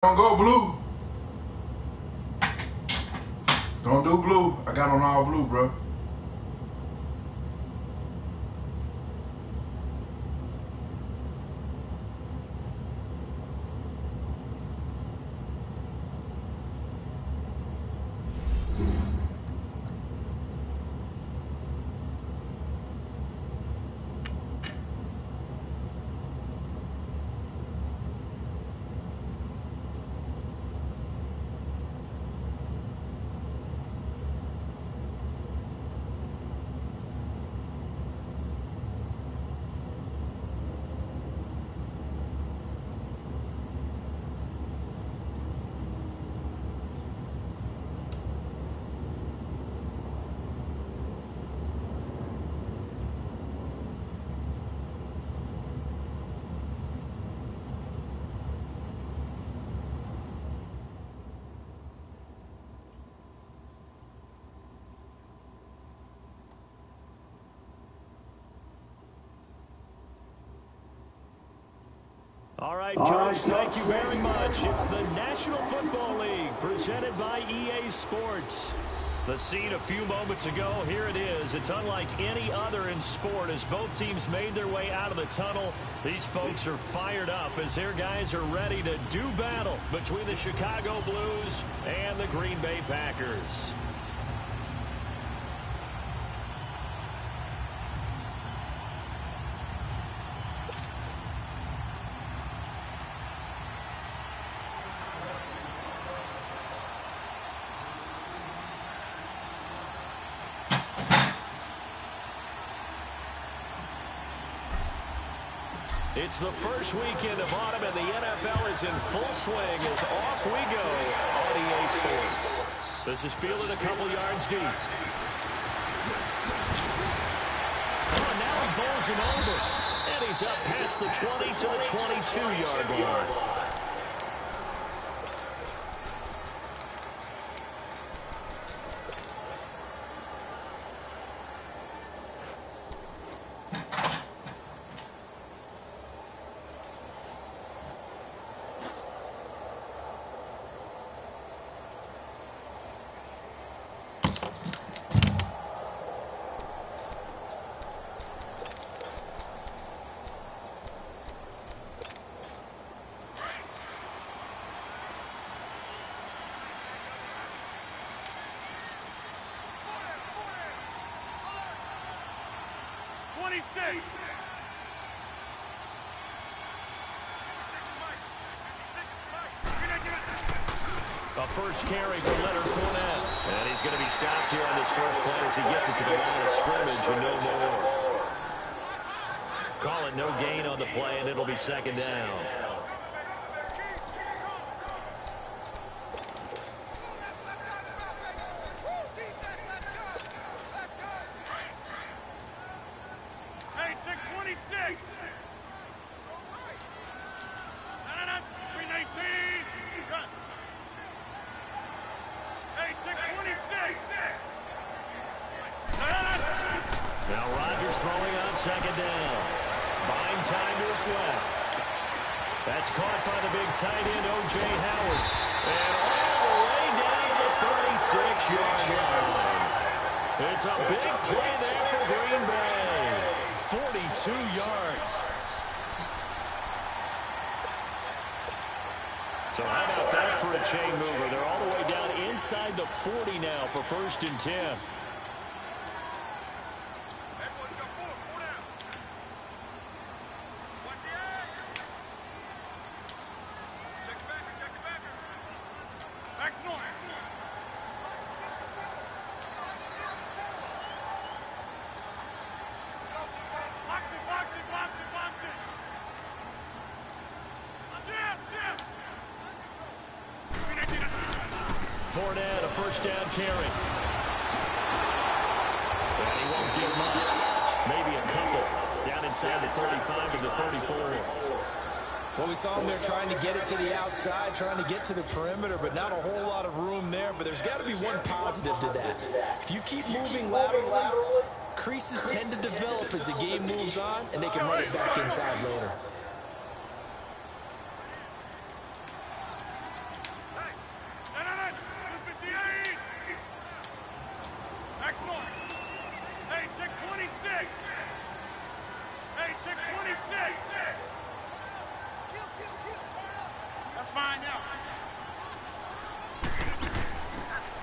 Don't go blue. Don't do blue. I got on all blue, bro. All right, Coach, thank you very much. It's the National Football League presented by EA Sports. The scene a few moments ago, here it is. It's unlike any other in sport as both teams made their way out of the tunnel. These folks are fired up as their guys are ready to do battle between the Chicago Blues and the Green Bay Packers. It's the first weekend of autumn, and the NFL is in full swing as off we go on EA Sports. This is fielded a couple yards deep. Oh, now he bowls him over. And he's up past the 20 to the 22-yard line. A first carry for Leonard Fournette. And he's going to be stopped here on this first play as he gets it to the line of scrimmage and no more. Call it no gain on the play, and it'll be second down. Second down. Buying time to his left. That's caught by the big tight end, O.J. Howard. And all the way down to the 36-yard line. It's a big play there for Green Bay. 42 yards. So how about that for a chain mover? They're all the way down inside the 40 now for 1st and 10. Fournette, a first down carry. And he won't get much. Maybe a couple. Down inside the 35 to the 34. Well, we saw him there trying to get it to the outside, trying to get to the perimeter, but not a whole lot of room there. But there's got to be one positive to that. If you keep moving laterally, creases tend to develop as the game moves on, and they can run it back inside later.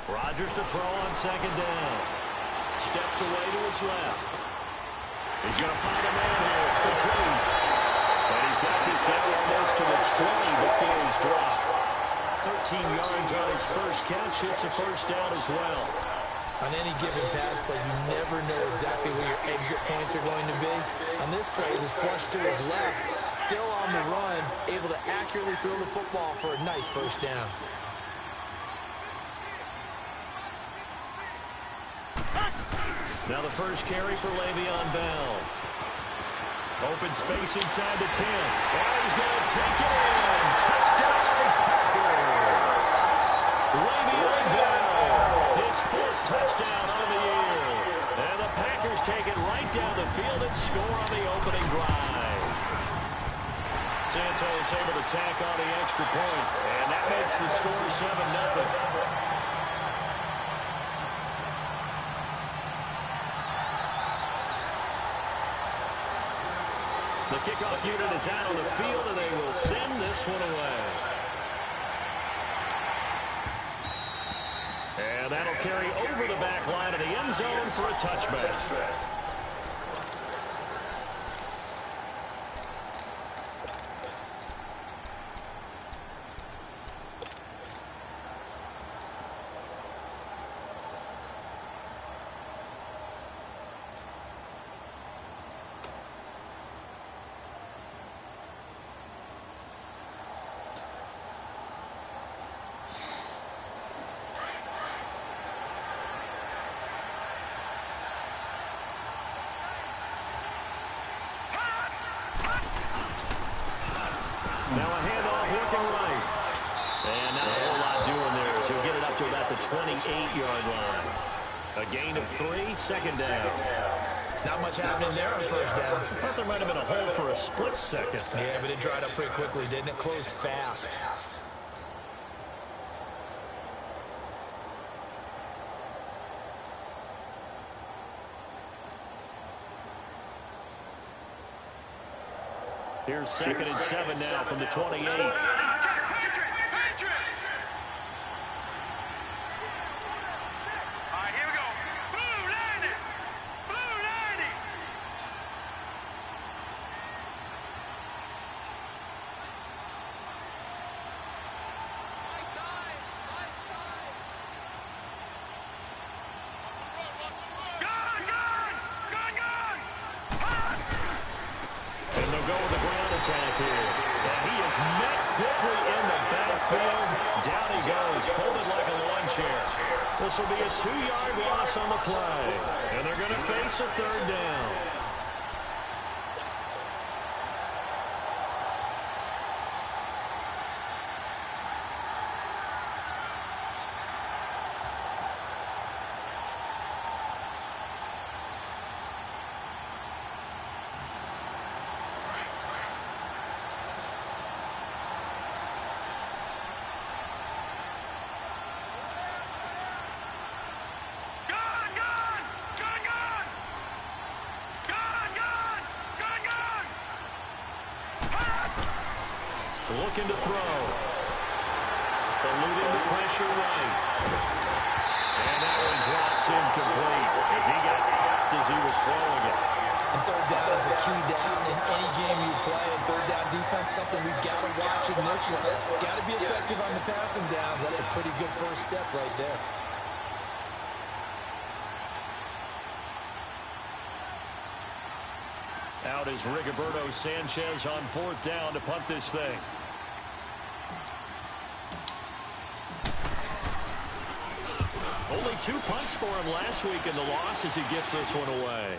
Rodgers to throw on second down. Steps away to his left. He's going to find a man here. It's complete. And he's got this down almost to the 20 before he's dropped. 13 yards on his first catch. It's a first down as well. On any given pass play, you never know exactly where your exit points are going to be. On this play, it was flushed to his left, still on the run, able to accurately throw the football for a nice first down. Now the first carry for Le'Veon Bell. Open space inside the 10. And he's going to take it in. Touchdown, Packers. Le'Veon Bell, his fourth touchdown on the year. And the Packers take it right down the field and score on the opening drive. Santos able to tack on the extra point. And that makes the score 7-0. The kickoff unit is out on the field, and they will send this one away. And that'll carry over the back line of the end zone for a touchback. Now a handoff working right. And not a whole lot doing there as he'll get it up to about the 28-yard line. A gain of 3, second down. Not much happening there on first down. I thought there might have been a hole for a split second. Yeah, but it dried up pretty quickly, didn't it? Closed fast. Here's 2nd and 7 now from the 28. Go with the ground attack here. And he is met quickly in the backfield. Down he goes, folded like a lawn chair. This will be a 2-yard loss on the play. And they're going to face a third down. Looking to throw. Eluding the pressure right. And that one drops incomplete as he got caught as he was throwing it. And third down is a key down in any game you play. And third down defense, something we've got to watch in this one. Got to be effective on the passing downs. That's a pretty good first step right there. Out is Rigoberto Sanchez on 4th down to punt this thing. Only 2 punts for him last week in the loss as he gets this one away.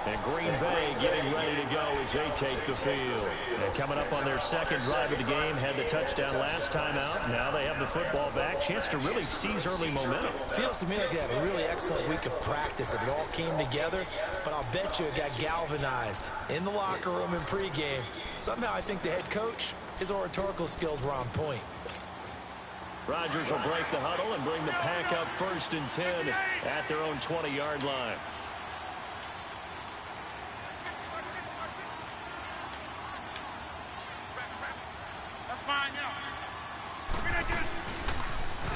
And Green Bay getting ready to go as they take the field. And coming up on their second drive of the game, had the touchdown last time out. Now they have the football back. Chance to really seize early momentum. Feels to me like they had a really excellent week of practice. It all came together, but I'll bet you it got galvanized in the locker room in pregame. Somehow I think the head coach, his oratorical skills were on point. Rodgers will break the huddle and bring the pack up 1st and 10 at their own 20-yard line.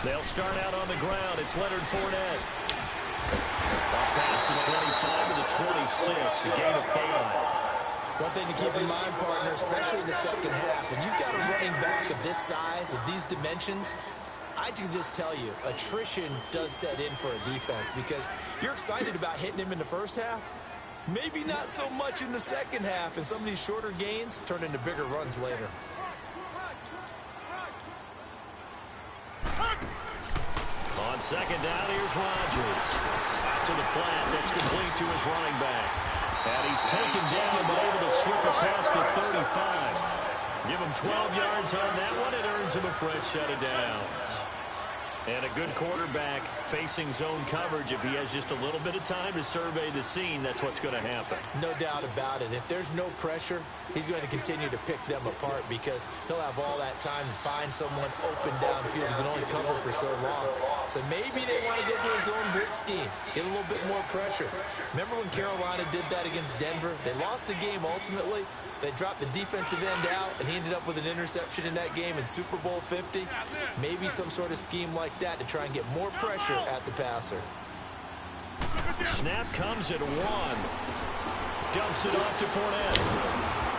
They'll start out on the ground. It's Leonard Fournette. Past the 25 to the 26, a gain of 5. One thing to keep in mind, partner, especially in the second half, when you've got a running back of this size, of these dimensions, I can just tell you, attrition does set in for a defense because you're excited about hitting him in the first half. Maybe not so much in the second half, and some of these shorter gains turn into bigger runs later. On second down, here's Rodgers. Out to the flat, that's complete to his running back. And he's taken down, but able to slip across the 35. Give him 12 yards on that one. It earns him a fresh set of downs. And a good quarterback facing zone coverage. If he has just a little bit of time to survey the scene, that's what's going to happen. No doubt about it. If there's no pressure, he's going to continue to pick them apart because he'll have all that time to find someone open downfield. He can only cover for so long. So maybe they want to get to his own blitz scheme, get a little bit more pressure. Remember when Carolina did that against Denver? They lost the game ultimately. They dropped the defensive end out, and he ended up with an interception in that game in Super Bowl 50. Maybe some sort of scheme like that to try and get more pressure at the passer. Snap comes at 1. Dumps it off to Fournette.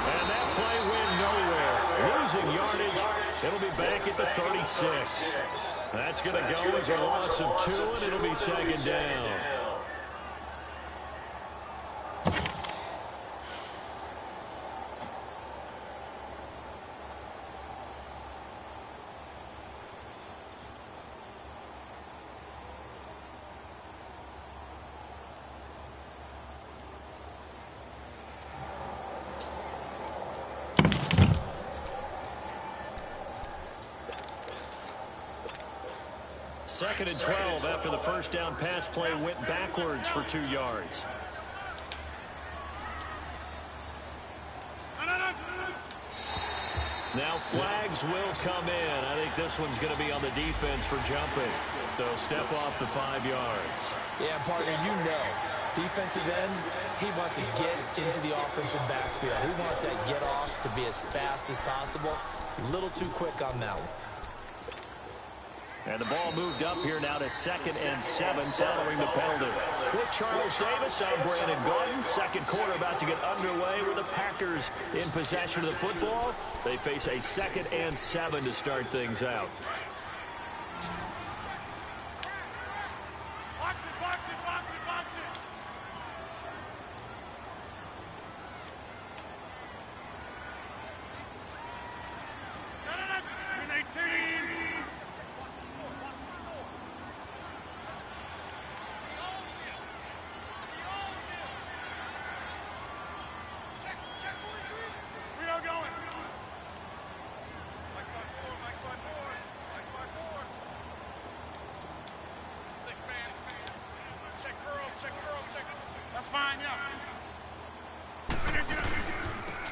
And that play went nowhere. Losing yardage. It'll be back at the 36. That's going to go as a loss of 2, and it'll be second down. Second and 12 after the first down pass play went backwards for 2 yards. Now flags will come in. I think this one's going to be on the defense for jumping. So step off the 5 yards. Yeah, partner, you know, defensive end, he wants to get into the offensive backfield. He wants that get off to be as fast as possible. A little too quick on that one. And the ball moved up here now to 2nd and 7 following the penalty. With Charles Davis, I'm Brandon Gordon. Second quarter about to get underway with the Packers in possession of the football. They face a 2nd and 7 to start things out.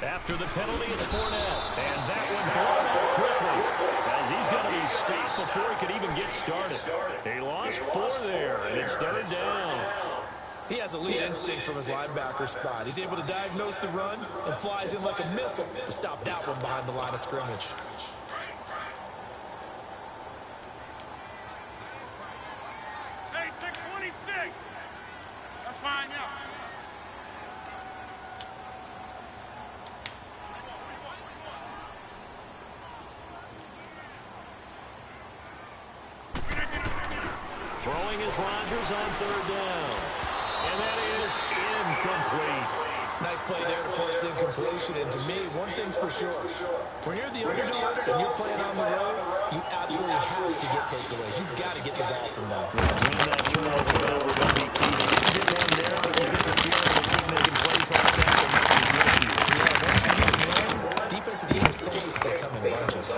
After the penalty, it's Fournette. And that one blown up quickly as he's going to be stopped before he could even get started. He lost 4 there, and it's 3rd down. He has elite instincts from his linebacker spot. He's able to diagnose the run and flies in like a missile to stop that one behind the line of scrimmage. Hey, check 26. That's fine, yeah. Throwing is Rodgers on 3rd down. And that is incomplete. Nice play there to force incompletion. And to me, one thing's for sure. When you're the underdogs and you're playing on the road, you absolutely have to get takeaways. You've got to get the ball from them. When that turnover battle would be key. You get one there, but you get the feeling that keep making plays like that, they might be good to you. Yeah, once you get one, defensive teams think they come in bunches.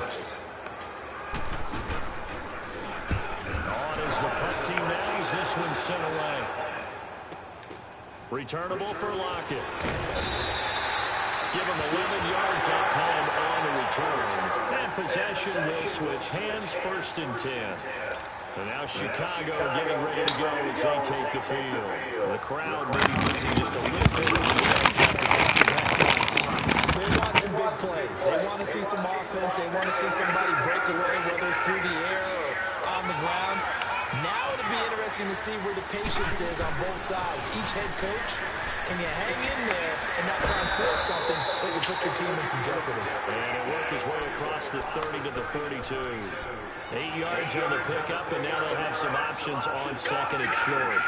The punt team now is this one sent away. Returnable for Lockett. Give him 11 yards that time on the return. And possession will switch hands, 1st and 10. And now Chicago getting ready to go as they take the field. The crowd maybe losing just a little bit of the edge after back-to-back punts. They want some big plays. They want to see some offense. They want to see somebody break away, whether it's through the air or on the ground. Now it'll be interesting to see where the patience is on both sides. Each head coach, can you hang in there and not try and force something that can put your team in some jeopardy? And he'll work his way across the 30 to the 32. 8 yards on the pickup, and now they'll have some options on second and short.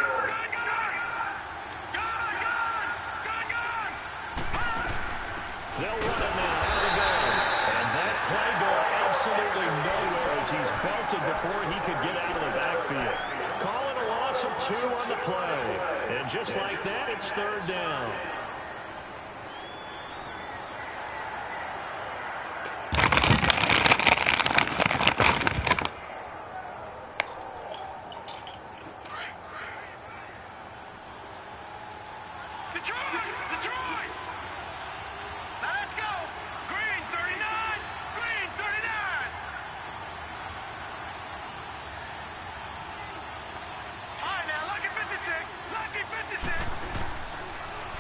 They'll run it now out of the gun. And that play going absolutely nowhere as he's belted before he could get out of the backfield. Calling a loss of 2 on the play. And just like that, it's third down.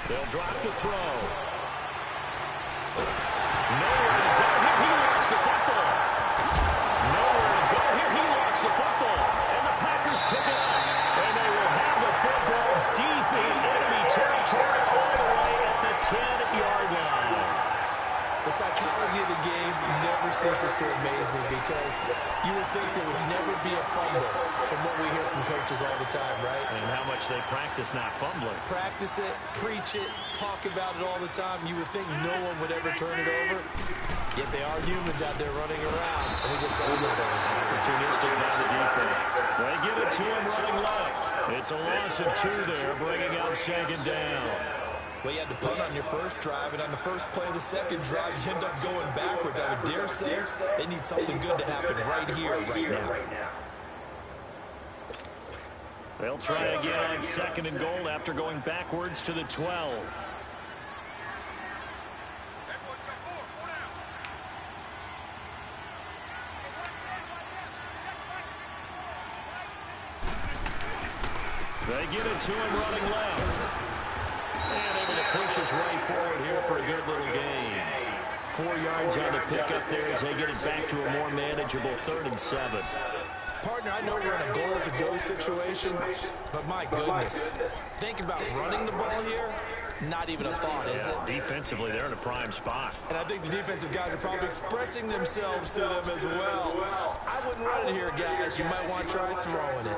They'll drop to throw. Nowhere to go here. He lost the football. Nowhere to go here. He lost the football. And the Packers pick it up. And they will have the football deep in enemy territory all the way at the 10-yard line. The psychology of the game never ceases to amaze me because you would think there would never be a fumble from what we hear from coaches all the time, right? And how much they practice not fumbling. Practice it, preach it, talk about it all the time. You would think no one would ever turn it over. Yet they are humans out there running around. And we just saw them. Opportunistic by the defense. They get it to him running left. It's a loss of 2 there, bringing up second down. Well, you had to punt on your first drive, and on the first play of the second drive, you end up going backwards. I would dare say they need something good to happen right here, right now. They'll try again on second and goal after going backwards to the 12. They get it to him running left. And able to push his way forward here for a good little gain. 4 yards on the pickup there as they get it back to a more manageable 3rd and 7. Partner, I know we're in a goal-to-go situation, but my goodness, think about running the ball here. Not even a thought, is it? Defensively, they're in a prime spot. And I think the defensive guys are probably expressing themselves to them as well. I wouldn't run it here, guys. You might want to try throwing it.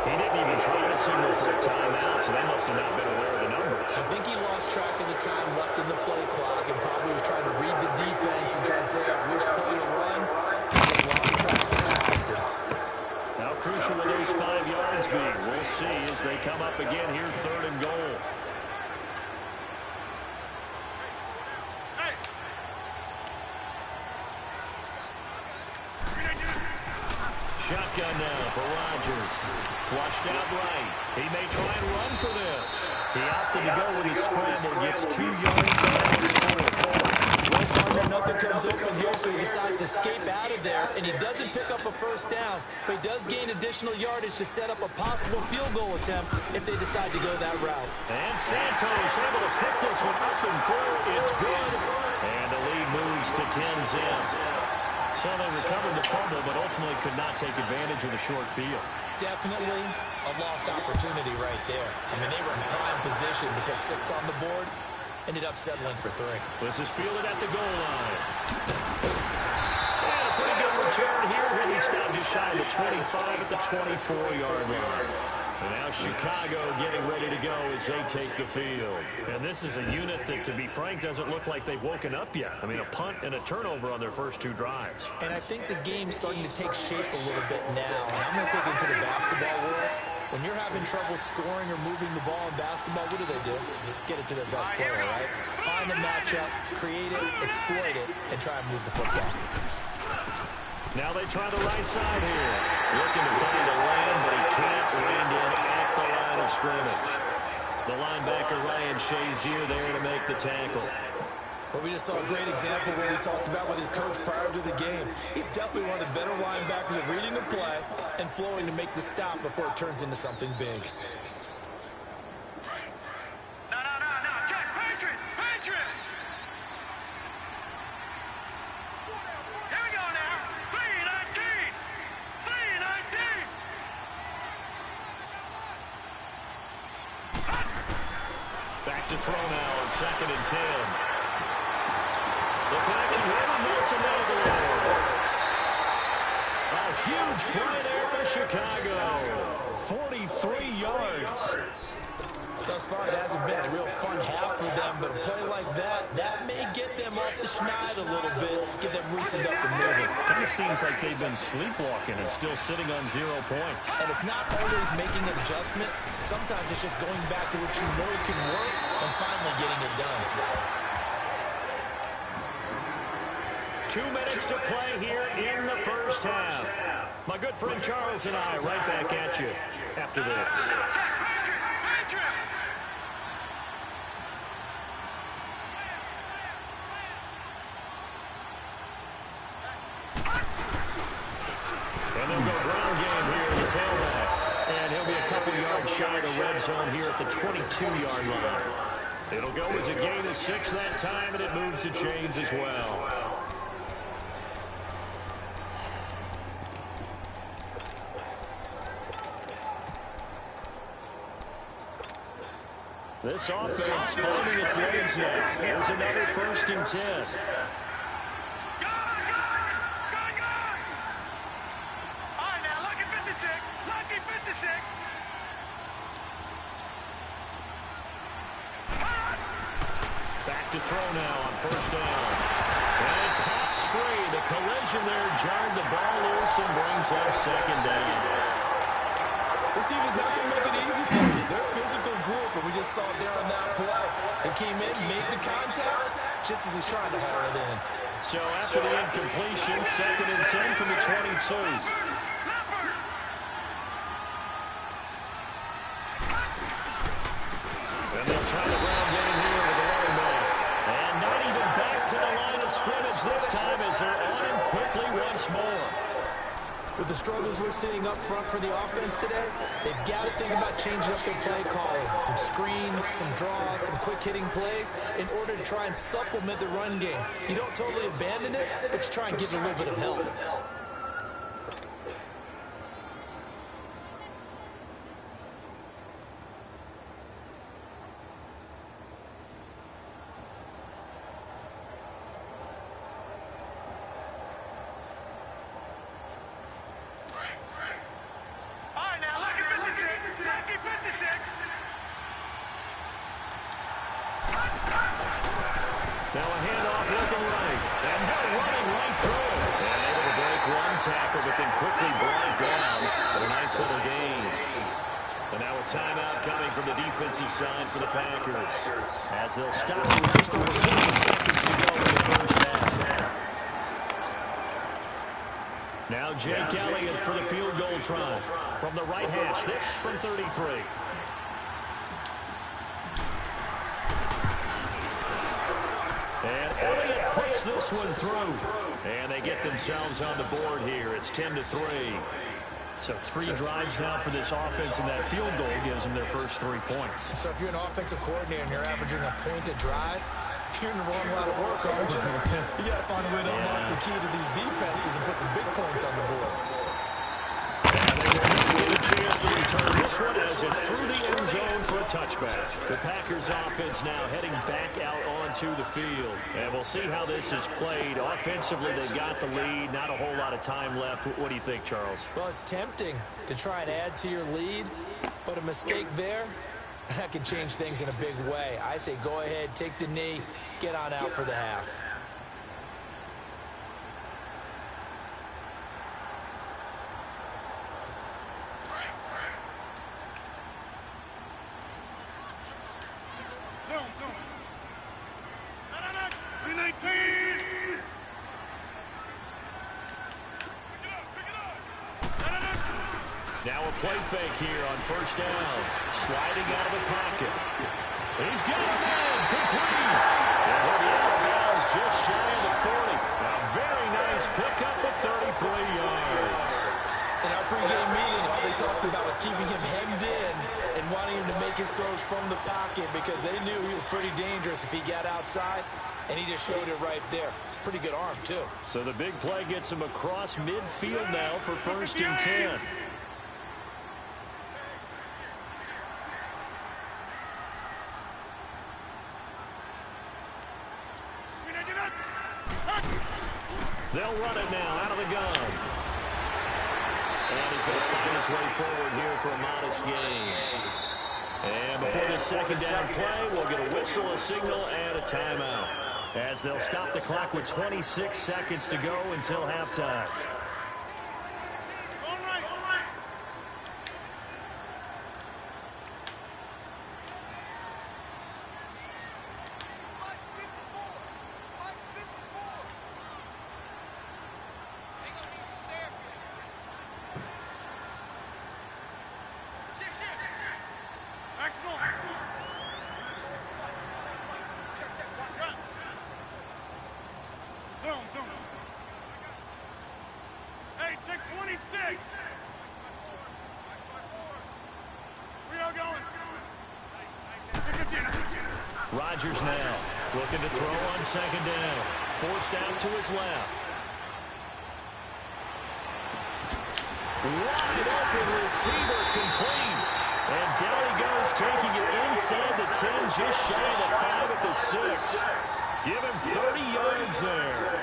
He didn't even try to signal for a timeout, so they must have not been aware of the numbers. I think he lost track of the time left in the play clock and probably was trying to read the defense and trying to figure out which play to run. He just lost track of the basket. How crucial will those 5 yards be? We'll see as they come up again here, 3rd and goal. Shotgun now for Rodgers. Flushed out right. He may try and run for this. He opted to go with his scramble. Gets 2 yards and it's 4. Well, partner, nothing comes open here, so he decides to escape out of there, and he doesn't pick up a first down, but he does gain additional yardage to set up a possible field goal attempt if they decide to go that route. And Santos able to pick this one up and through. It's good. And the lead moves to 10-zip. So they recovered the fumble, but ultimately could not take advantage of the short field. Definitely a lost opportunity right there. I mean, they were in prime position because 6 on the board, ended up settling for 3. This is fielded at the goal line. And a pretty good return here. He'll be stopped just shy of the 25 at the 24-yard line. And now Chicago getting ready to go as they take the field. And this is a unit that, to be frank, doesn't look like they've woken up yet. I mean, a punt and a turnover on their first 2 drives. And I think the game's starting to take shape a little bit now. And I'm going to take it to the basketball world. When you're having trouble scoring or moving the ball in basketball, what do? Get it to their best player, right? Find a matchup, create it, exploit it, and try and move the football. Now they try the right side here. Looking to find a lane, but he can't land in at the line of scrimmage. The linebacker, Ryan Shazier, there to make the tackle. Well, we just saw a great example of what we talked about with his coach prior to the game. He's definitely one of the better linebackers at reading the play and flowing to make the stop before it turns into something big. No. Check. Patriot. Here we go now. 3-19. Back to throw now on 2nd and 10. The connection really knocks him out of the way. A huge play there for Chicago. 43 yards. Thus far, it hasn't been a real fun half for them, but a play like that may get them off the schneid a little bit, get them loosened up and moving. Kind of seems like they've been sleepwalking and still sitting on 0 points. And it's not always making an adjustment. Sometimes it's just going back to what you know can work and finally getting it done. 2 minutes to play here in the first half. My good friend Charles and I right back at you after this. Patriot. And they'll go ground game here in the tailback. And he'll be a couple yards shy of the red zone here at the 22-yard line. It'll go as a gain of 6 that time, and it moves the chains as well. This offense finding its legs now. Here's another 1st and 10. Go! All right, now, lucky 56. Back to throw now on 1st down. And it pops free. The collision there jarred the ball loose and brings up 2nd down. This team is not going to make it easy for you. They're a physical group, and we just saw it there on that play. They came in, made the contact, just as he's trying to haul it in. So after the incompletion, 2nd and 10 from the 22. And they'll try the ground game here with the running back. And not even back to the line of scrimmage this time as they're on him quickly once more. With the struggles we're seeing up front for the offense today, they've got to think about changing up their play calling. Some screens, some draws, some quick-hitting plays in order to try and supplement the run game. You don't totally abandon it, but you try and give it a little bit of help. Now a handoff looking right. And they're running right through. And able to break one tackle, but then quickly brought down. But a nice little gain. And now a timeout coming from the defensive side for the Packers. As they'll stop with just over 50 seconds to go in the first half. Now Jake Elliott for the field goal try. From the right hash, this from 33. And Elliott puts this one through. And they get themselves on the board here. It's 10-3. So 3 drives now for this offense, and that field goal gives them their first 3 points. So if you're an offensive coordinator and you're averaging a point a drive, you're in the wrong line of work, aren't you? You got to find a way to unlock the key to these defenses and put some big points on the board. And they will get a chance to return this one as it's through the end zone for a touchback. The Packers offense now heading back out onto the field. And we'll see how this is played. Offensively, they got the lead. Not a whole lot of time left. What do you think, Charles? Well, it's tempting to try and add to your lead, but a mistake there, that can change things in a big way. I say go ahead, take the knee, get on out for the half. Zone. No. 319. Now a play fake here on first down. Sliding out of the pocket. He's got it in. Complete. And he'll be out of bounds just shy of the 40. A very nice pickup of 33 yards. In our pregame meeting, all they talked about was keeping him hemmed in and wanting him to make his throws from the pocket because they knew he was pretty dangerous if he got outside, and he just showed it right there. Pretty good arm, too. So the big play gets him across midfield now for first and 10. They'll run it now out of the gun. And he's going to find his way forward here for a modest gain. And before this second down play, we'll get a whistle, a signal, and a timeout, as they'll stop the clock with 26 seconds to go until halftime. Hey, check 26. We are going. Rodgers now looking to throw on second down. Forced out to his left. Wide open receiver complete. And down he goes, taking it inside the 10, just shy of the 5 at the 6. Give him 30 yards there.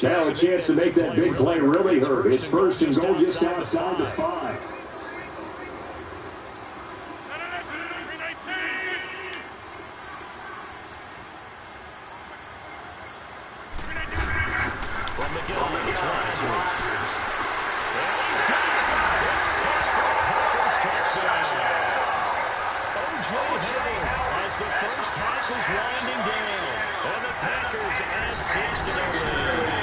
Now a chance to make that big play really hurt. It's first and goal just outside the 5. From the gun, it's Rodgers. And he's got it. It's caught for a Packers touchdown. O.J. Howard as the first half is winding down. And the Packers add 6 to their lead.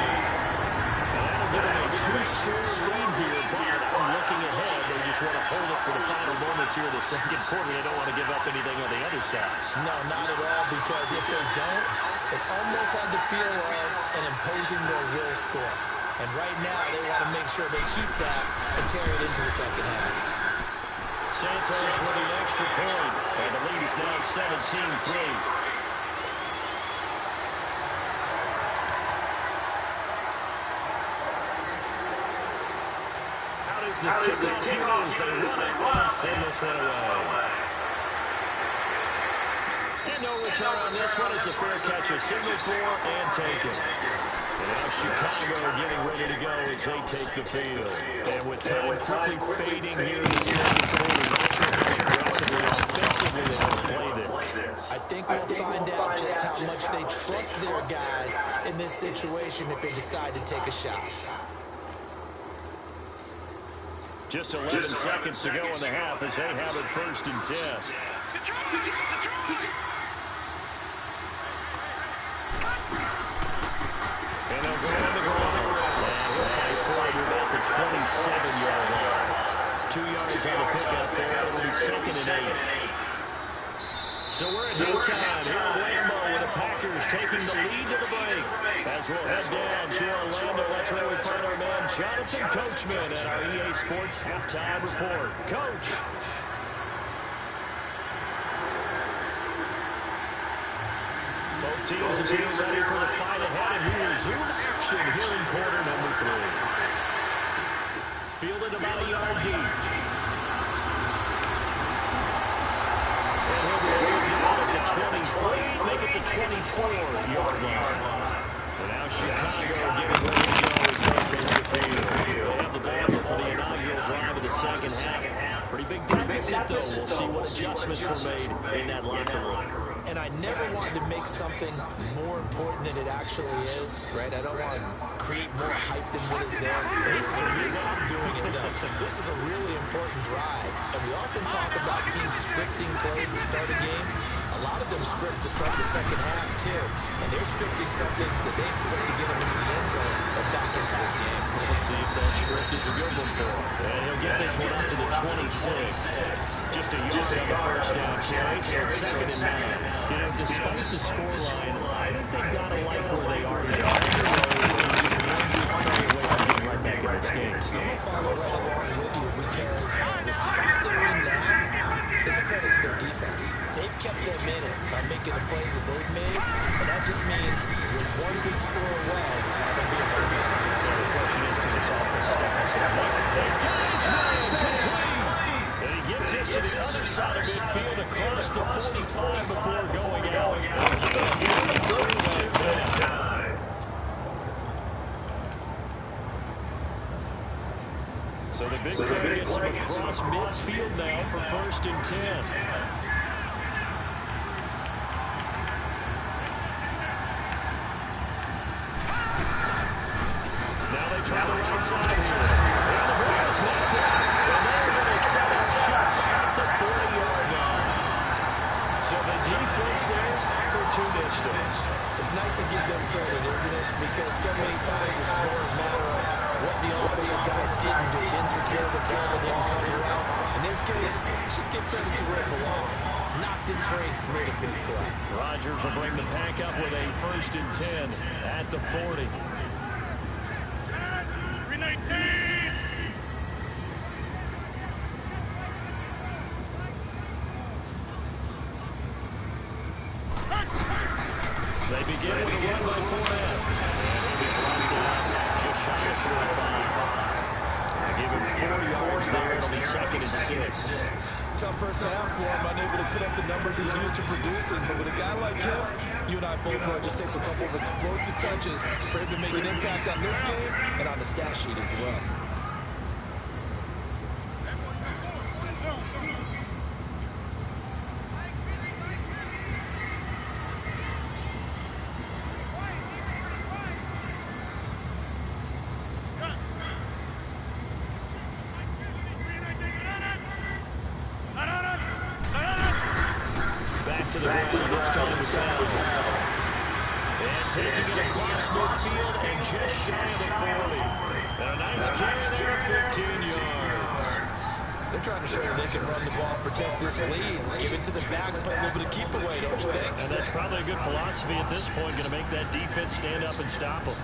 That'll give them a 2-score lead here, but looking ahead, they just want to hold it for the final moments here in the second quarter. They don't want to give up anything on the other side. No, not at all, because if they don't, it almost had the feel of an imposing their will score. And right now, they want to make sure they keep that and carry it into the second half. Santos with the extra point, and the lead is now 17-3. The kickoff here as they run it and send this one away. And no return on this one as the fair catch is signaled for and taken. And now Chicago getting ready to go as they take the field. And with time quickly fading here in the second quarter, not sure how aggressively, offensively they want to play this. I think we'll find out just how much they trust their guys in this situation if they decide to take a shot. Just 11 seconds to go in the half as they have it 1st and 10. And they'll go on the ground. And he'll fight forward to about the 27-yard line. 2 yards on the pickup there. It'll be 2nd and 8. So we're at halftime here at Lambeau with the Packers taking the lead to the break. As we'll head down to Orlando, that's where we find our man Jonathan Coachman at our EA Sports Halftime Report. Coach. Both teams are getting ready for the fight ahead, and we resume action here in quarter number 3. Fielded about a yard deep. And he'll be moved out at the 23, make it the 24-yard line. And now Chicago getting ready to go as they take the field. They have the ball for the inaugural drive of the second half. Pretty big deficit, though. We'll see what adjustments were made in that locker room. And I never wanted to make something more important than it actually is, right? I don't want to create more hype than what is there. But this is a really, I'm doing it though. This is a really important drive. And we often talk about teams scripting plays to start a game. A lot of them script to start the second half too. And they're scripting something that they expect to get them into the end zone and back into this game. We'll see if that script is a good one for him. And he'll get this one up to the 26. Just a yard on the first down carry, so it's 2nd and 9. You know, despite the scoreline, I think they've got to like where they are now. Right back in this game. I'm going to follow right along with you because the spot they're in now is a credit to their defense. They've kept them in it by making the plays that they've made, and that just means you're one big score away from being eliminated. The question is, can this offense step up to the plate? They got his man complete. And he gets us to the other side of midfield across the 45 before going out. So the big play gets him across midfield now for 1st and 10. Now they try the right side here. And the ball is knocked out. And they're going to set up shop at the 40-yard line. So the defense there is opportunistic. It's nice to give them credit, isn't it? Because so many times it's more a matter of what the offensive guys didn't do. Didn't secure the ball, didn't come around. In this case, let's just give credit to where it belongs. Knocked it free, made a big play. Rodgers will bring the pack up with a 1st and 10 at the 40. 319. They begin with a run by Fournette. And he'll be brought down just shy of 45. They give him 4 yards there. It'll be 2nd and 6. Tough first half for him, unable to put up the numbers he's used to producing. But with a guy like him, you and I both know it just takes a couple of explosive touches for him to make an impact on this game and on the stat sheet as well. To the ground this time with foul. And taking it across midfield and just shy of the 40. And a nice carry there, 15 yards. They're trying to show that they can run the ball, protect this lead, give it to the backs, play a little bit of keep away, don't you think? And that's probably a good philosophy at this point, going to make that defense stand up and stop them.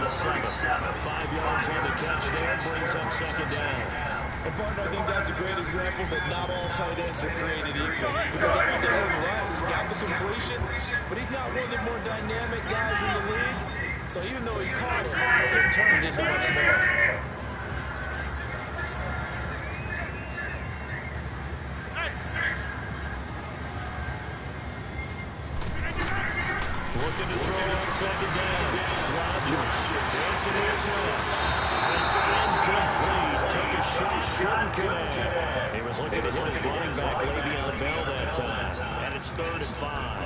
37. 5 yards on the catch there, brings up second down. And partner, I think that's a great example that not all tight ends are created equal. Because everything was right. He got the completion, but he's not one of the more dynamic guys in the league. So even though he caught it, couldn't turn it into much more. Looking to throw on second down. Rodgers dancing to his left. It's incomplete. Took a shot, couldn't connect. He was looking to hit his running back, Le'Veon Bell, that time. And it's 3rd and 5.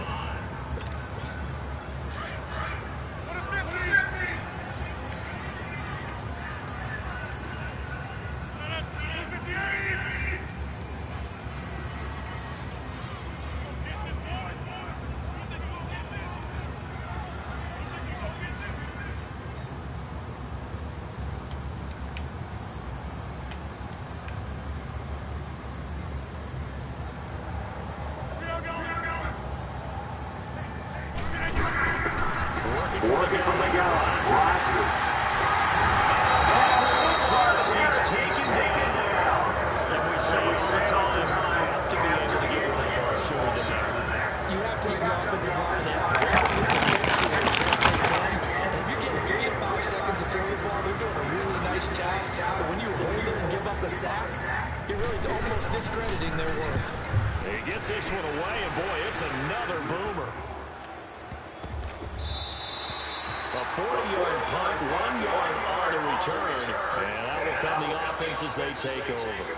They take over.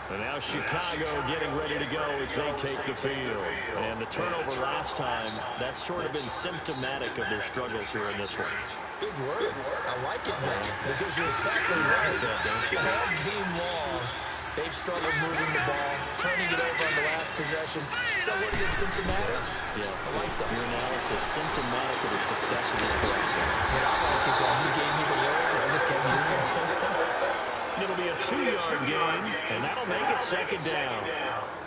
And now Chicago getting ready to go as they take the field. And the turnover last time, that's sort of been symptomatic of their struggles here in this one. Good word. I like it now because you're exactly right. All game long, they've struggled moving the ball, turning it over on the last possession. So what is it, symptomatic? Yeah. I like that. Your analysis, symptomatic of the success of this broadcast. What I like is that you gave me the word, and I just kept using it. It'll be a 2-yard gain, and that'll make it second down.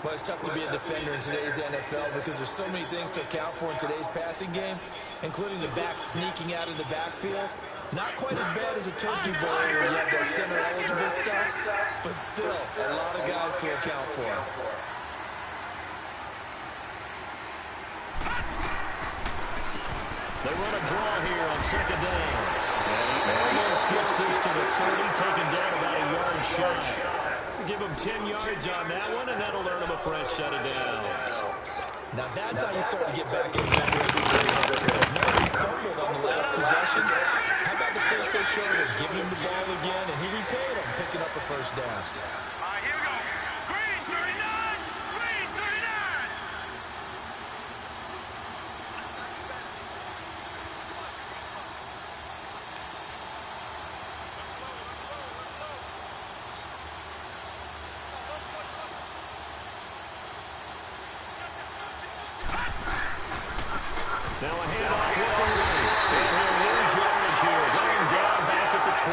Well, it's tough to be a defender in today's NFL because there's so many things to account for in today's passing game, including the back sneaking out of the backfield. Not quite as bad as a turkey bowl where you have that center-eligible stuff, but still a lot of guys to account for. They run a draw here on second down. And he almost gets this to the 30, taken down about a yard shy. Give him 10 yards on that one, and that'll earn him a fresh set of downs. Now that's how you start to get back into that race. He fumbled on the last possession. How about the faith they showed him, giving him the ball again, and he repaid him, picking up a first down. All right, here we go. Green 39! Green 39! Now a handoff with the lead. And he'll lose yardage here. Going down back at the 28.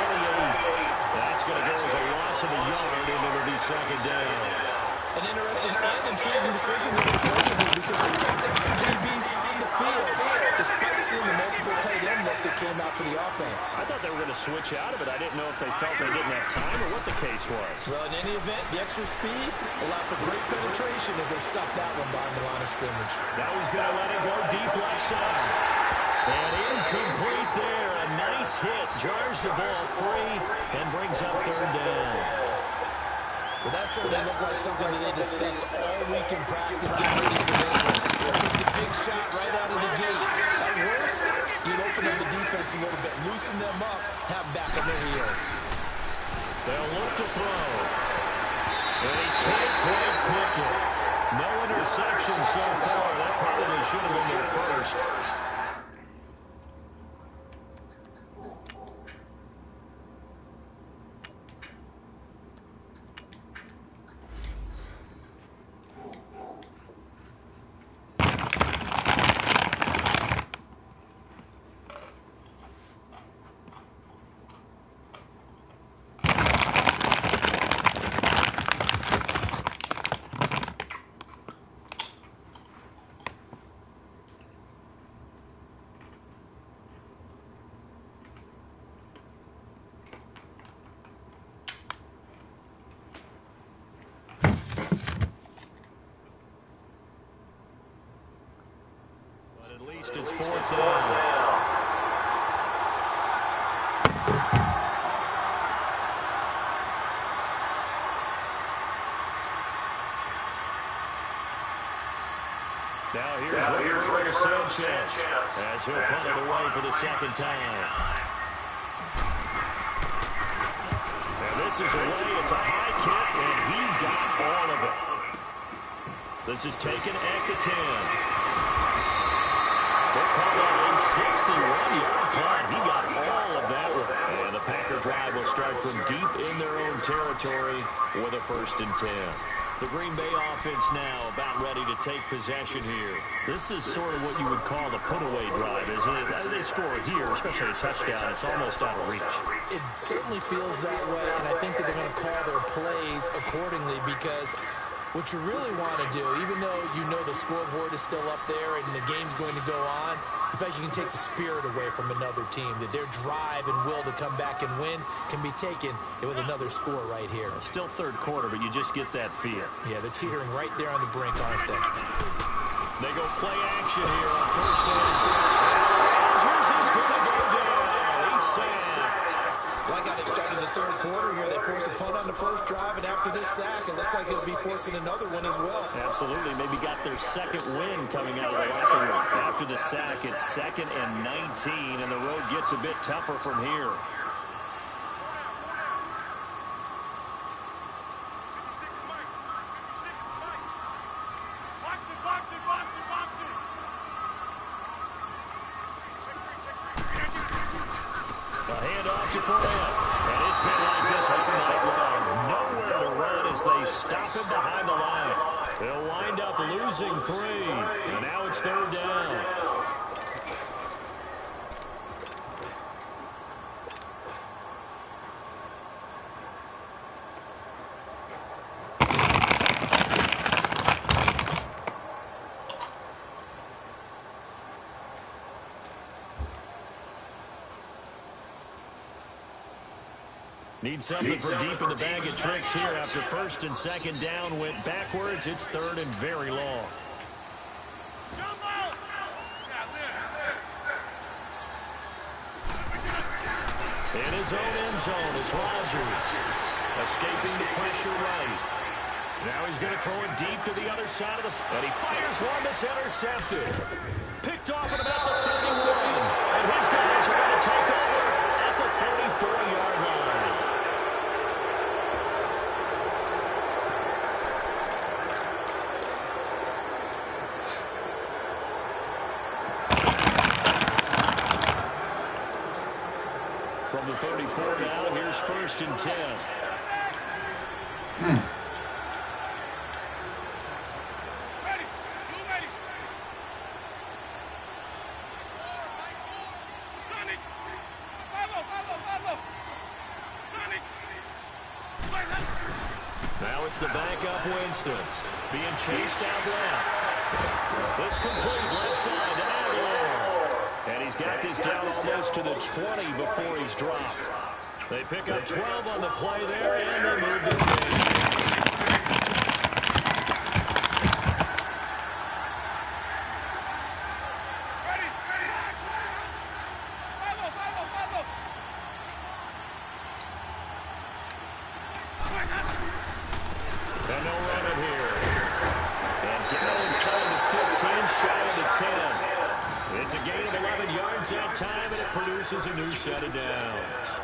That's going to go as a loss of a yard, and it'll be second down. An interesting and intriguing decision there defensively because they kept extra DBs on the field despite seeing the multiple tight end look that came out for the offense. I thought they were going to switch out of it. I didn't know if they felt they didn't have time or what the case was. Well, in any event, the extra speed allowed for great penetration as they stopped that one behind the line of scrimmage. Now he's going to let it go deep left side. And incomplete there. A nice hit. Jars the ball free and brings up third down. Well, that certainly looked like something that they discussed all week in practice getting ready for this one. Took the big shot right out of the gate. At worst, you'd open up the defense a little bit, loosen them up, have them back on their heels. They'll look to throw. And he can't quite pick it. No interception so far. That probably should have been their first. Now here's Sanchez as he'll punt it away for the second time. And this is away. It's a high kick, and he got all of it. This is taken at the 10. They'll call that a 61-yard punt. He got all of that one. And the Packer drive will start from deep in their own territory with a 1st and 10. The Green Bay offense now about ready to take possession here. This is sort of what you would call the put-away drive, isn't it? As they score here, especially a touchdown, it's almost out of reach. It certainly feels that way, and I think that they're going to call their plays accordingly because what you really want to do, even though you know the scoreboard is still up there and the game's going to go on, in fact, you can take the spirit away from another team, that their drive and will to come back and win can be taken with another score right here. Still third quarter, but you just get that feel. Yeah, they're teetering right there on the brink, aren't they? They go play action here on 1st down. Rodgers is going to go down. He's sacked. Like how they started the third quarter here, they force a punt on the first drive, and after this sack, it looks like they'll be forcing another one as well. Absolutely. Maybe got their second win coming out of the locker room. After the sack, it's 2nd and 19, and the road gets a bit tougher from here. Behind the line. They'll wind up losing 3. And now it's 3rd down. Need something for deep in the bag of tricks here after 1st and 2nd down went backwards. It's 3rd and very long. In his own end zone, it's Rodgers. Escaping the pressure right. Now he's going to throw it deep to the other side of the... And he fires one that's intercepted. Picked off at about the 31. And his guys are going to take over at the 34-yard line. From the 34 now, here's 1st and 10. Now it's the backup Winston. Being chased out left. This complete left side to Aguilar. And he's got this down almost to the 20 before he's dropped. They pick up 12 on the play there, and they move the chains. And they'll run it here. And down inside the 15, shy of the 10. It's a gain of 11 yards that time, and it produces a new set of downs.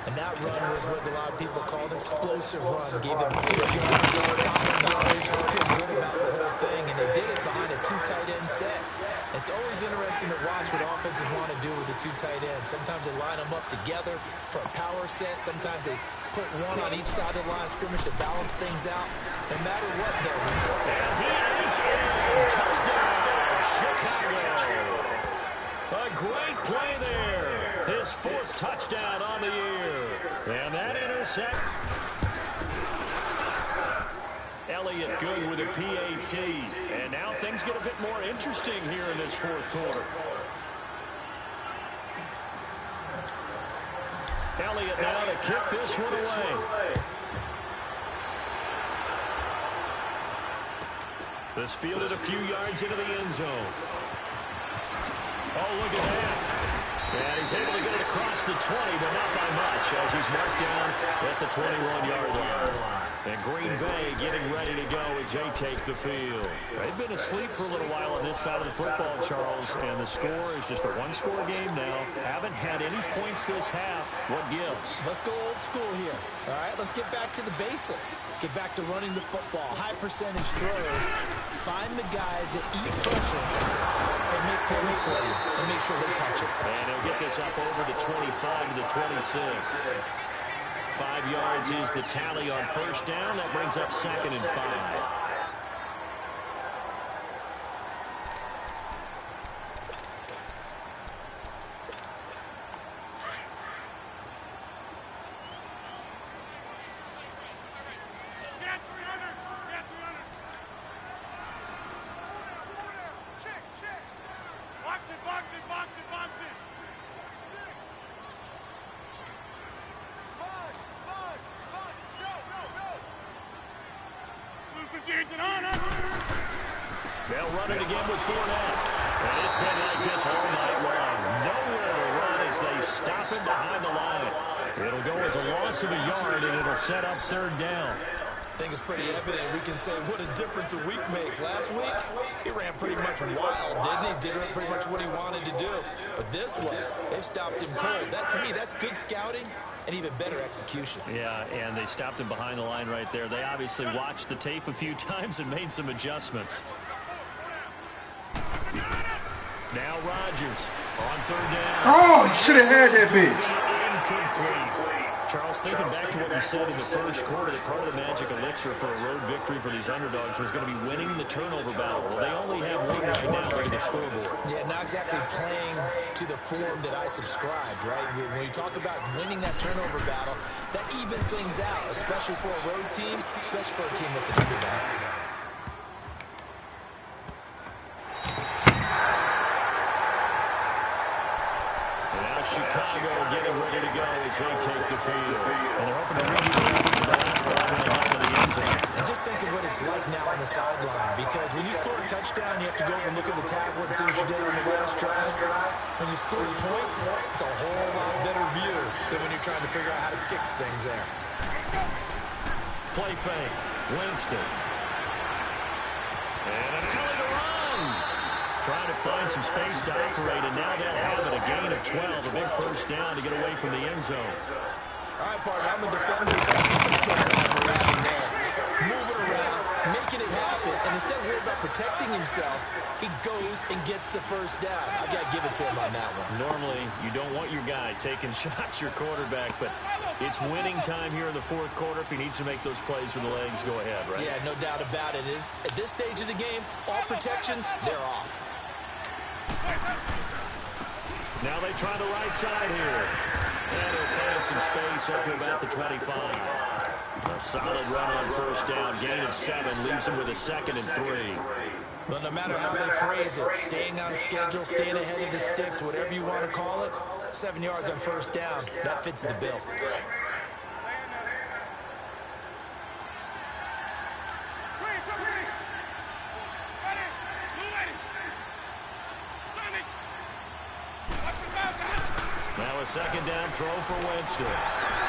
And that run was what a lot of people called an explosive run. Gave them good yards, solid knowledge. They feel good about the whole thing, and they did it behind a 2 tight end set. It's always interesting to watch what offenses want to do with the 2 tight ends. Sometimes they line them up together for a power set. Sometimes they put one on each side of the line of scrimmage to balance things out. No matter what, though. And he is in. Touchdown, Chicago. A great play there. His 4th touchdown on the year. And that intercept. Elliott good with a PAT. And now things get a bit more interesting here in this 4th quarter. Elliott now to kick this one away. This fielded a few yards into the end zone. Oh, look at that. And he's able to get it across the 20, but not by much, as he's marked down at the 21-yard line. And Green Bay getting ready to go as they take the field. They've been asleep for a little while on this side of the football, Charles, and the score is just a one-score game now. Haven't had any points this half. What gives? Let's go old school here. All right, let's get back to the basics. Get back to running the football, high percentage throws. Find the guys that eat pressure and make plays for you and make sure they touch it. And he'll get this up over the 25 to the 26. 5 yards is the tally on first down. That brings up 2nd and 5. They'll run it again with Fournette. And it's been like this all night long. Nowhere to run as they stop him behind the line. It'll go as a loss of a yard, and it'll set up 3rd down. I think it's pretty evident. We can say what a difference a week makes. Last week, he ran pretty much wild, didn't he? Did pretty much what he wanted to do. But this one, they've stopped him cold. That, to me, that's good scouting and even better execution. Yeah, and they stopped him behind the line right there. They obviously watched the tape a few times and made some adjustments. Now Rodgers on 3rd down. Oh, you should have had that bitch. Incomplete. Charles, thinking back to what you said in the first quarter, that part of the magic elixir for a road victory for these underdogs was going to be winning the turnover battle. Well, they only have one right now on the scoreboard. Yeah, not exactly playing to the form that I subscribed, right? When you talk about winning that turnover battle, that evens things out, especially for a road team, especially for a team that's an underdog. Chicago getting ready to go as they take the field. And they're hoping to redo the efforts of the last drive and out of the end zone. And just think of what it's like now on the sideline, because when you score a touchdown, you have to go over and look at the tablet and see what you did on the last drive. When you score points, it's a whole lot better view than when you're trying to figure out how to fix things there. Play fake. Winston. And an alley to run. Trying to find some space to operate, and now they'll have it. A gain of 12, a big first down to get away from the end zone. All right, partner, I'm a defender. Operation there. Moving around, making it happen, and instead of worrying about protecting himself, he goes and gets the first down. I've got to give it to him on that one. Normally, you don't want your guy taking shots, your quarterback, but it's winning time here in the 4th quarter. If he needs to make those plays with the legs, go ahead, right? Yeah, no doubt about it. At this stage of the game, all protections, they're off. Now they try the right side here. And he'll find some space up to about the 25. A solid run on first down. Gain of 7 leaves him with a 2nd and 3. Well, no matter how they phrase it, staying on schedule, staying ahead of the sticks, whatever you want to call it, 7 yards on first down, that fits the bill. Now a 2nd down throw for Winston.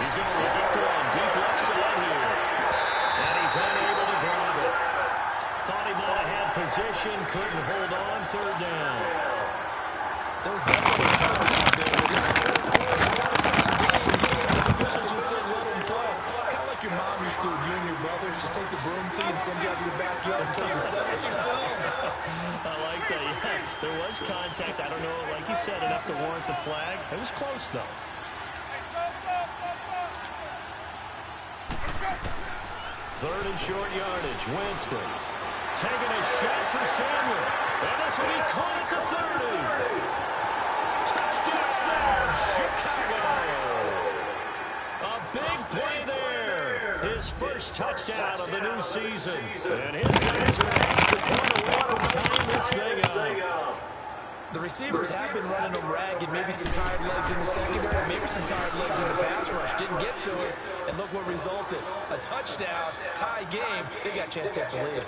He's going to look for on deep left side here. And he's unable to grab it. Thought he might have had position, couldn't hold on, 3rd down. There's definitely contact there, but it's the 4th quarter. Sometimes officials just say let him play. Kind of like your mom used to with you and your brothers. Just take the broom to you and send you out to the backyard and tell you to settle yourselves. I like that, yeah. There was contact. I don't know, like you said, enough to warrant the flag. It was close, though. Third and short yardage. Winston taking a shot for Samuel. And this will be caught at the 30. Touchdown, Chicago. A big play there. His first touchdown of the new season. And his guys are an extra point away from tying this thing up. The receivers have been running them ragged, maybe some tired legs in the secondary, maybe some tired legs in the pass rush. Didn't get to it, and look what resulted. A touchdown, tie game. They got a chance to take the lead.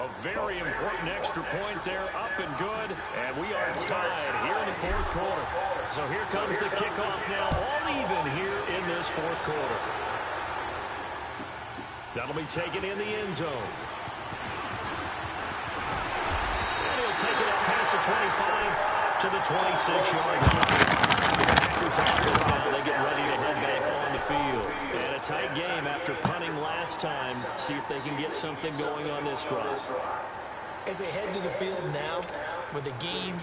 A very important extra point there, up and good, and we are tied here in the 4th quarter. So here comes the kickoff now, all even here in this fourth quarter. That'll be taken in the end zone. And he'll take it up past the 25 to the 26-yard line. The Packers offense now, they get ready to head back on the field. And a tight game after punting last time. See if they can get something going on this drive. As they head to the field now, with the game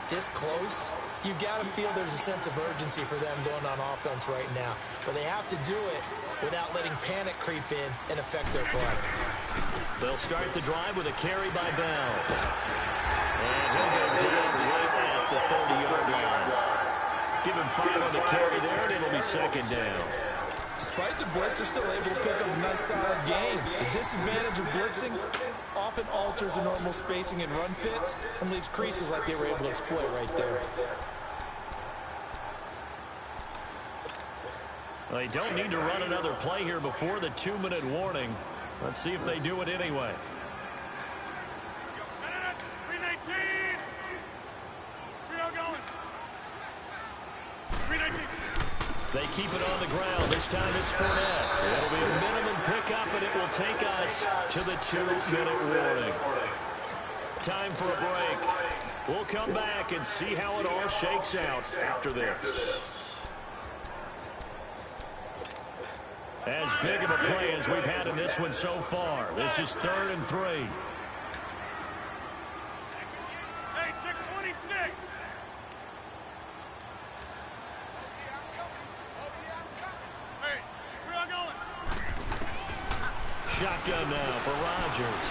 this close, you've got to feel there's a sense of urgency for them going on offense right now. But they have to do it without letting panic creep in and affect their play. They'll start the drive with a carry by Bell. And he'll go down right at the 30-yard line. Give him 5 on the carry there, and it'll be second down. Despite the blitz, they're still able to pick up a nice, solid game. The disadvantage of blitzing often alters the normal spacing and run fits and leaves creases like they were able to exploit right there. They don't need to run another play here before the 2-minute warning. Let's see if they do it anyway. 319. 3-0 going. 319. They keep it on the ground. This time it's Fournette. It'll be a minimum pickup, and it will take us to the 2-minute warning. Time for a break. We'll come back and see how it all shakes out after this. As big of a play as we've had in this one so far. This is 3rd and 3. Hey, check 26. Hey, 3-0 going. Shotgun now for Rodgers.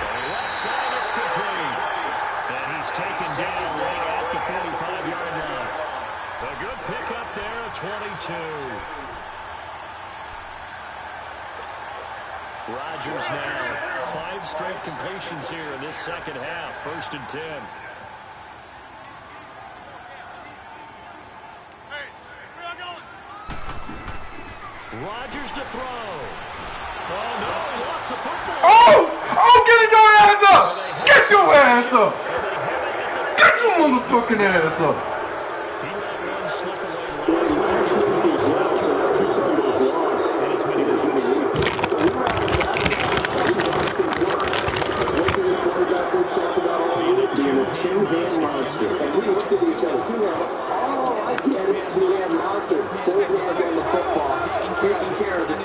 On the left side, it's complete. And he's taken down right at the 45-yard line. A good pickup there at 22. Rodgers now 5 straight completions here in this second half. 1st and 10. Hey, 3-0 going. Rodgers to throw. Oh, no, he lost the football. Oh, get your ass up! Get your ass up! Get your motherfucking ass up! He let one slip away last week. He's now 2 fumbles in as many weeks. Being a two-hand monster. And we looked at each other. Oh, I get it. Two-hand monster. Both hands on the football. Taking care of it.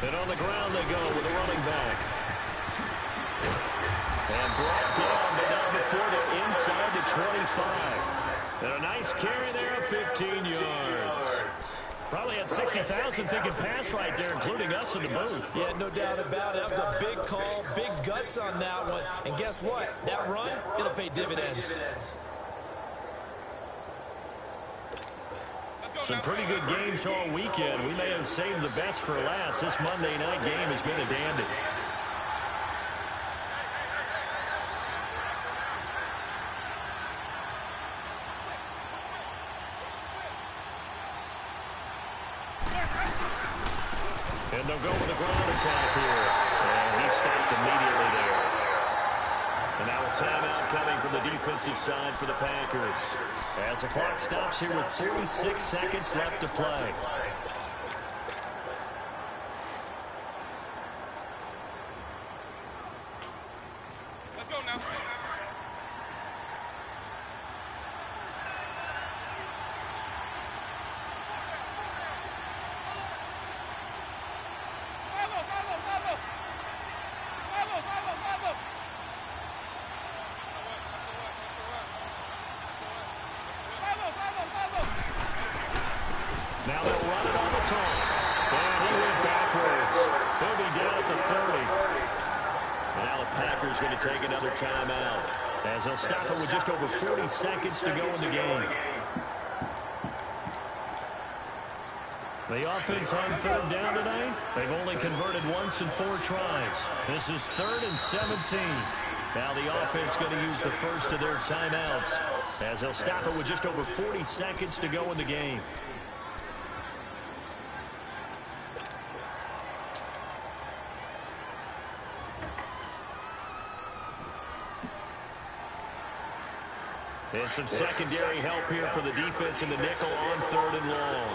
And on the ground they go with a running back. And brought down, but not before they're inside the 25. And a nice carry there of 15 yards. Probably had 60,000 thinking pass right there, including us in the booth. Yeah, no doubt about it. That was a big call, big guts on that one. And guess what? That run, it'll pay dividends. Some pretty good games all weekend. We may have saved the best for last. This Monday night game has been a dandy. And they'll go with a ground attack here. And he stopped immediately there. And now a timeout coming from the defensive side for the Packers. As the clock stops here with 46 seconds left to play. Let's go now. Now they'll run it on the toss. And he went backwards. He'll be down at the 30. And now the Packers going to take another timeout as they'll stop it with just over 40 seconds to go in the game. The offense on third down tonight, they've only converted once in 4 tries. This is 3rd and 17. Now the offense going to use the first of their timeouts as they'll stop it with just over 40 seconds to go in the game. And some secondary help here for the defense in the nickel on 3rd and long.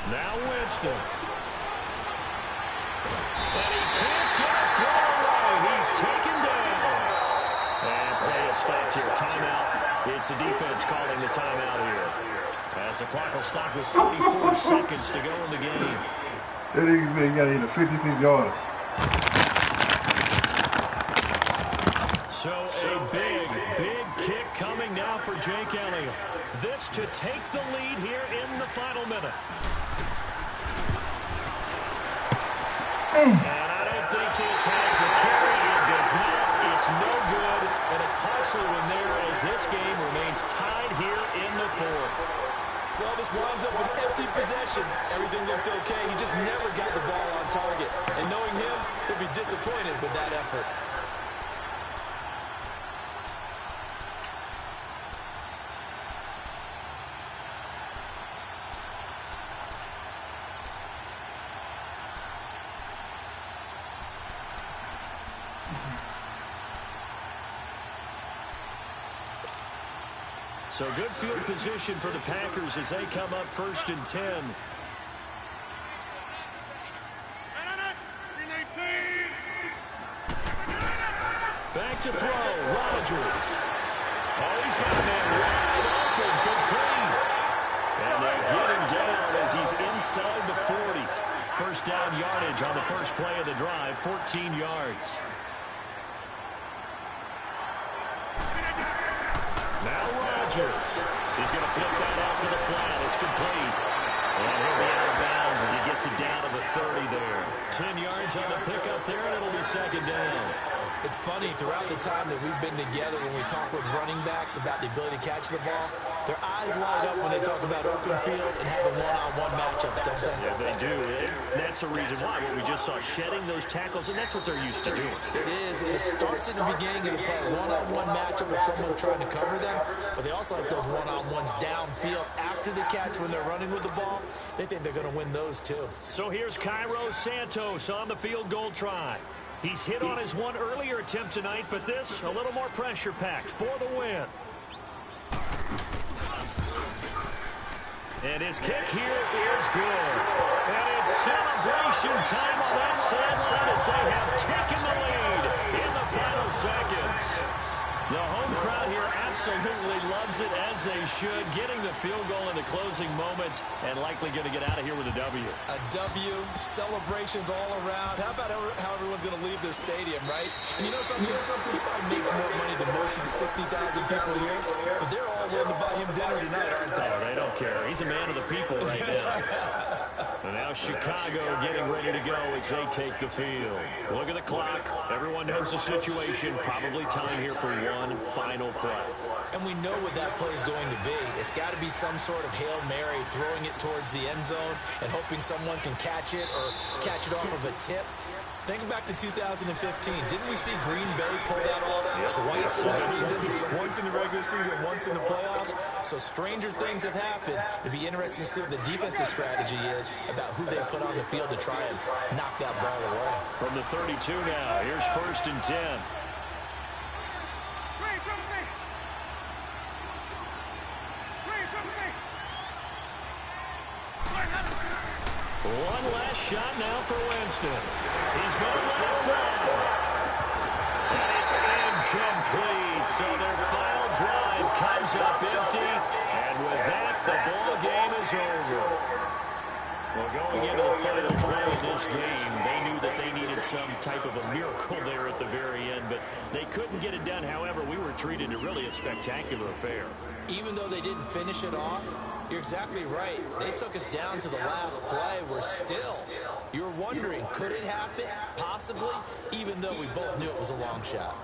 Now Winston. And he can't get a throw away. He's taken down. And play is stopped here. Timeout. It's the defense calling the timeout here. As the clock will stop with 44 seconds to go in the game. That nigga said he got to hit a 56-yarder. So a big kick coming now for Jake Elliott. This to take the lead here in the final minute. And I don't think this has the carry. It does not. It's no good. And a costly one there as this game remains tied here in the 4th. Well, this winds up with empty possession. Everything looked okay. He just never got the ball on target. And knowing him, he'll be disappointed with that effort. So good field position for the Packers as they come up 1st and 10. Back to throw, Rodgers. Oh, he's got a man wide open, complete. And they'll get him down as he's inside the 40. First down yardage on the first play of the drive, 14 yards. Now Rodgers. He's going to flip that out to the flat. It's complete. And he'll be out of bounds as he gets it down to the 30 there. 10 yards on the pickup there, and it'll be 2nd down. It's funny, throughout the time that we've been together, when we talk with running backs about the ability to catch the ball, their eyes light up when they talk about open field and having one-on-one matchups, don't they? Yeah, they do. And that's the reason why. What we just saw, shedding those tackles, and that's what they're used to doing. It is, and it starts in the beginning of the play, one-on-one matchup if someone's trying to cover them, but they also like those one-on-ones downfield after the catch when they're running with the ball. They think they're going to win those too. So here's Cairo Santos on the field goal try. He's hit on his one earlier attempt tonight, but this a little more pressure-packed for the win. And his kick here is good. And it's celebration time on that sideline as they have taken the lead in the final seconds. The home crowd here absolutely loves it, as they should, getting the field goal in the closing moments and likely going to get out of here with a W. A W, celebrations all around. How about how everyone's going to leave this stadium, right? And you know something? He probably makes more money than most of the 60,000 people here, but they're all willing to buy him dinner tonight, aren't they? Oh, they don't care. He's a man of the people right now. And now Chicago getting ready to go as they take the field. Look at the clock. Everyone knows the situation. Probably time here for one final play. And we know what that play is going to be. It's got to be some sort of Hail Mary, throwing it towards the end zone and hoping someone can catch it or catch it off of a tip. Think back to 2015. Didn't we see Green Bay pull that off twice in the season? Once in the regular season, once in the playoffs. So stranger things have happened. It'd be interesting to see what the defensive strategy is about who they put on the field to try and knock that ball away. From the 32 now, here's 1st and 10. One last shot now for Winston. He's going to let it fly. And it's incomplete. So their final drive comes up empty. And with that, the ball game is over. Well, going into the final play of this game, they knew that they needed some type of a miracle there at the very end, but they couldn't get it done. However, we were treated to really a spectacular affair. Even though they didn't finish it off, you're exactly right. They took us down to the last play. We're still. You're wondering, could it happen? Possibly, even though we both knew it was a long shot.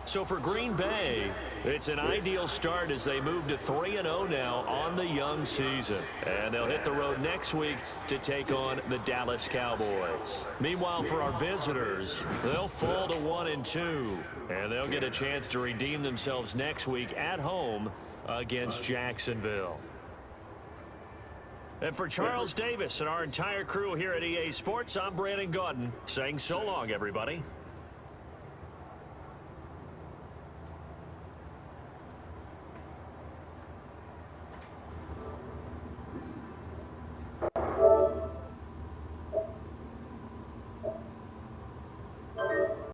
So for Green Bay, it's an ideal start as they move to 3-0 now on the young season. And they'll hit the road next week to take on the Dallas Cowboys. Meanwhile, for our visitors, they'll fall to 1-2. And they'll get a chance to redeem themselves next week at home against Jacksonville. And for Charles Davis and our entire crew here at EA Sports, I'm Brandon Gaudin saying so long, everybody.